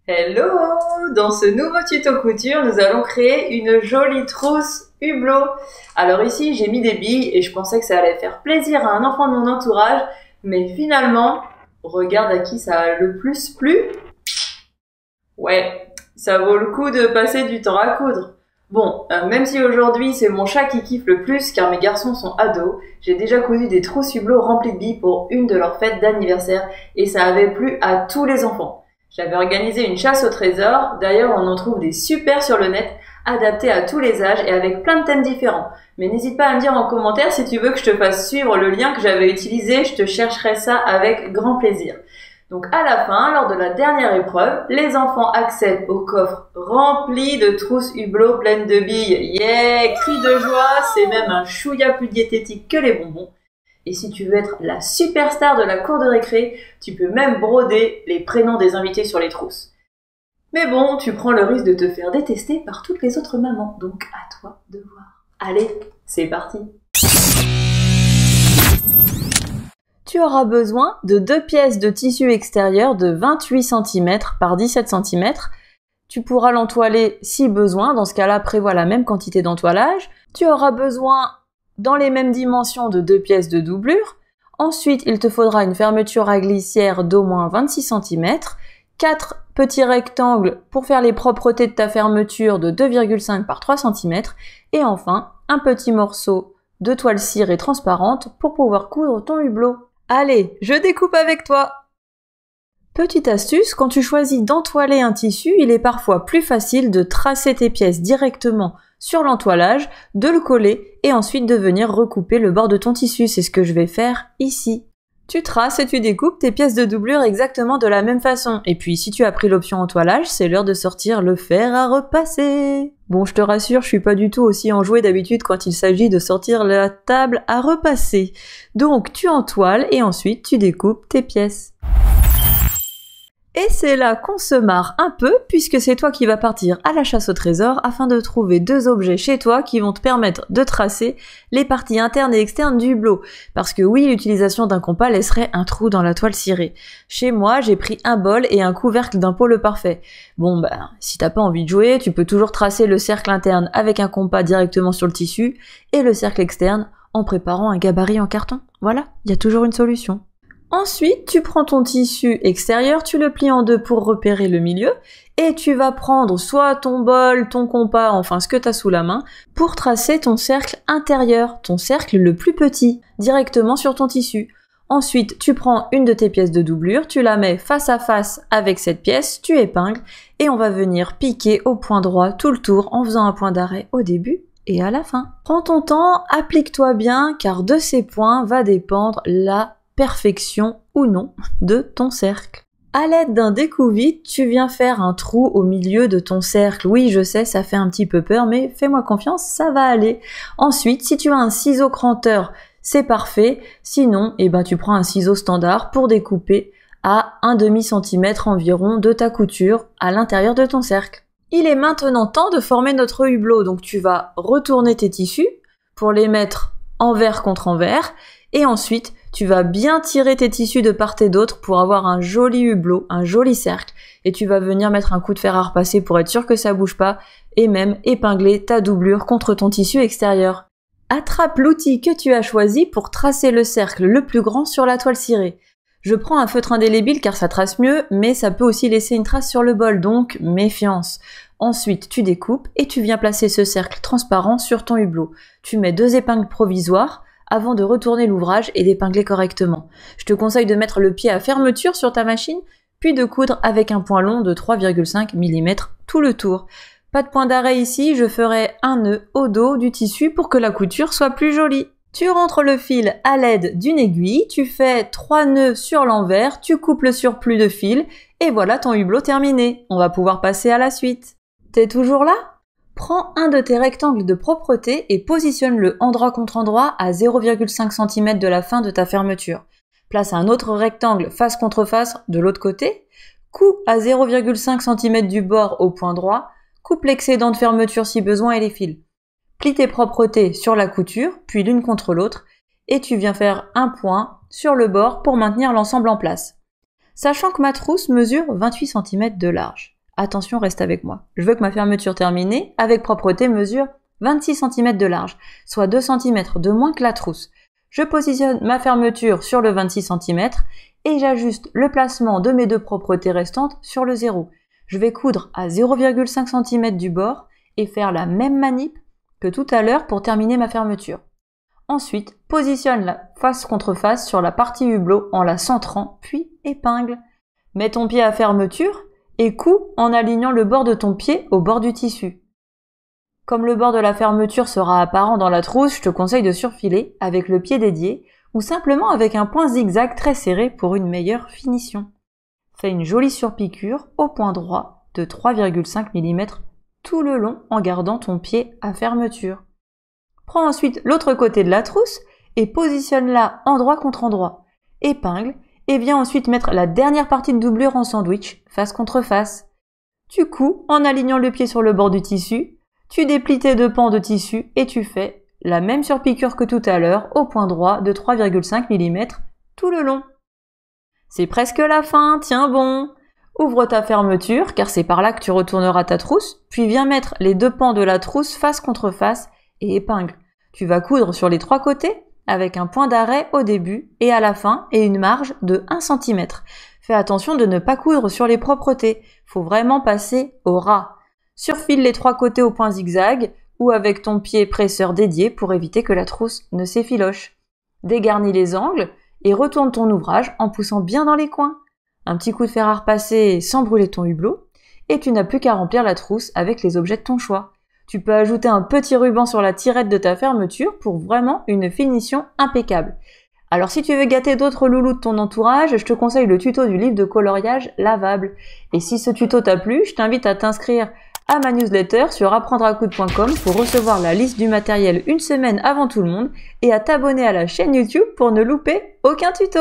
Hello! Dans ce nouveau tuto couture, nous allons créer une jolie trousse hublot. Alors ici, j'ai mis des billes et je pensais que ça allait faire plaisir à un enfant de mon entourage, mais finalement, regarde à qui ça a le plus plu. Ouais, ça vaut le coup de passer du temps à coudre. Bon, même si aujourd'hui c'est mon chat qui kiffe le plus car mes garçons sont ados, j'ai déjà cousu des trousses hublots remplies de billes pour une de leurs fêtes d'anniversaire et ça avait plu à tous les enfants. J'avais organisé une chasse au trésor, d'ailleurs on en trouve des super sur le net, adaptés à tous les âges et avec plein de thèmes différents. Mais n'hésite pas à me dire en commentaire si tu veux que je te fasse suivre le lien que j'avais utilisé, je te chercherai ça avec grand plaisir. Donc à la fin, lors de la dernière épreuve, les enfants accèdent au coffre rempli de trousses hublots pleines de billes. Yeah! Cri de joie, c'est même un chouïa plus diététique que les bonbons. Et si tu veux être la superstar de la cour de récré, tu peux même broder les prénoms des invités sur les trousses. Mais bon, tu prends le risque de te faire détester par toutes les autres mamans, donc à toi de voir. Allez, c'est parti! Tu auras besoin de 2 pièces de tissu extérieur de 28 cm par 17 cm. Tu pourras l'entoiler si besoin, dans ce cas-là prévois la même quantité d'entoilage. Tu auras besoin dans les mêmes dimensions de 2 pièces de doublure. Ensuite, il te faudra une fermeture à glissière d'au moins 26 cm, 4 petits rectangles pour faire les propretés de ta fermeture de 2,5 par 3 cm et enfin un petit morceau de toile cirée transparente pour pouvoir coudre ton hublot. Allez, je découpe avec toi! Petite astuce, quand tu choisis d'entoiler un tissu, il est parfois plus facile de tracer tes pièces directement sur l'entoilage, de le coller et ensuite de venir recouper le bord de ton tissu. C'est ce que je vais faire ici. Tu traces et tu découpes tes pièces de doublure exactement de la même façon. Et puis si tu as pris l'option entoilage, c'est l'heure de sortir le fer à repasser. Bon, je te rassure, je suis pas du tout aussi enjouée d'habitude quand il s'agit de sortir la table à repasser. Donc tu entoiles et ensuite tu découpes tes pièces. Et c'est là qu'on se marre un peu, puisque c'est toi qui vas partir à la chasse au trésor afin de trouver 2 objets chez toi qui vont te permettre de tracer les parties internes et externes du hublot. Parce que oui, l'utilisation d'un compas laisserait un trou dans la toile cirée. Chez moi, j'ai pris un bol et un couvercle d'un pot le parfait. Bon, si t'as pas envie de jouer, tu peux toujours tracer le cercle interne avec un compas directement sur le tissu et le cercle externe en préparant un gabarit en carton. Voilà, il y a toujours une solution. Ensuite, tu prends ton tissu extérieur, tu le plies en 2 pour repérer le milieu et tu vas prendre soit ton bol, ton compas, enfin ce que tu as sous la main, pour tracer ton cercle intérieur, ton cercle le plus petit, directement sur ton tissu. Ensuite, tu prends une de tes pièces de doublure, tu la mets face à face avec cette pièce, tu épingles et on va venir piquer au point droit tout le tour en faisant un point d'arrêt au début et à la fin. Prends ton temps, applique-toi bien car de ces points va dépendre la perfection ou non de ton cercle. À l'aide d'un découvite, tu viens faire un trou au milieu de ton cercle. Oui, je sais, ça fait un petit peu peur, mais fais-moi confiance, ça va aller. Ensuite, si tu as un ciseau cranteur, c'est parfait. Sinon, tu prends un ciseau standard pour découper à 1/2 centimètre environ de ta couture à l'intérieur de ton cercle. Il est maintenant temps de former notre hublot. Donc tu vas retourner tes tissus pour les mettre envers contre envers et ensuite tu vas bien tirer tes tissus de part et d'autre pour avoir un joli hublot, un joli cercle. Et tu vas venir mettre un coup de fer à repasser pour être sûr que ça bouge pas et même épingler ta doublure contre ton tissu extérieur. Attrape l'outil que tu as choisi pour tracer le cercle le plus grand sur la toile cirée. Je prends un feutre indélébile car ça trace mieux, mais ça peut aussi laisser une trace sur le bol, donc méfiance. Ensuite, tu découpes et tu viens placer ce cercle transparent sur ton hublot. Tu mets 2 épingles provisoires avant de retourner l'ouvrage et d'épingler correctement. Je te conseille de mettre le pied à fermeture sur ta machine, puis de coudre avec un point long de 3,5 mm tout le tour. Pas de point d'arrêt ici, je ferai un nœud au dos du tissu pour que la couture soit plus jolie. Tu rentres le fil à l'aide d'une aiguille, tu fais 3 nœuds sur l'envers, tu coupes le surplus de fil, et voilà ton hublot terminé. On va pouvoir passer à la suite. T'es toujours là ? Prends un de tes rectangles de propreté et positionne-le endroit contre endroit à 0,5 cm de la fin de ta fermeture. Place un autre rectangle face contre face de l'autre côté, coupe à 0,5 cm du bord au point droit, coupe l'excédent de fermeture si besoin et les fils. Plie tes propretés sur la couture, puis l'une contre l'autre, et tu viens faire un point sur le bord pour maintenir l'ensemble en place. Sachant que ma trousse mesure 28 cm de large. Attention, reste avec moi. Je veux que ma fermeture terminée, avec propreté, mesure 26 cm de large, soit 2 cm de moins que la trousse. Je positionne ma fermeture sur le 26 cm et j'ajuste le placement de mes deux propretés restantes sur le 0. Je vais coudre à 0,5 cm du bord et faire la même manip que tout à l'heure pour terminer ma fermeture. Ensuite, positionne la face contre face sur la partie hublot en la centrant, puis épingle. Mets ton pied à fermeture et couds en alignant le bord de ton pied au bord du tissu. Comme le bord de la fermeture sera apparent dans la trousse, je te conseille de surfiler avec le pied dédié ou simplement avec un point zigzag très serré pour une meilleure finition. Fais une jolie surpiqûre au point droit de 3,5 mm tout le long en gardant ton pied à fermeture. Prends ensuite l'autre côté de la trousse et positionne-la endroit contre endroit. Épingle et viens ensuite mettre la dernière partie de doublure en sandwich, face contre face. Tu couds en alignant le pied sur le bord du tissu, tu déplies tes deux pans de tissu et tu fais la même surpiqûre que tout à l'heure au point droit de 3,5 mm tout le long. C'est presque la fin, tiens bon! Ouvre ta fermeture car c'est par là que tu retourneras ta trousse, puis viens mettre les deux pans de la trousse face contre face et épingle. Tu vas coudre sur les trois côtés avec un point d'arrêt au début et à la fin et une marge de 1 cm. Fais attention de ne pas coudre sur les propretés, faut vraiment passer au ras. Surfile les trois côtés au point zigzag ou avec ton pied presseur dédié pour éviter que la trousse ne s'effiloche. Dégarnis les angles et retourne ton ouvrage en poussant bien dans les coins. Un petit coup de fer à repasser sans brûler ton hublot et tu n'as plus qu'à remplir la trousse avec les objets de ton choix. Tu peux ajouter un petit ruban sur la tirette de ta fermeture pour vraiment une finition impeccable. Alors si tu veux gâter d'autres loulous de ton entourage, je te conseille le tuto du livre de coloriage lavable. Et si ce tuto t'a plu, je t'invite à t'inscrire à ma newsletter sur apprendreacoude.com pour recevoir la liste du matériel une semaine avant tout le monde et à t'abonner à la chaîne YouTube pour ne louper aucun tuto.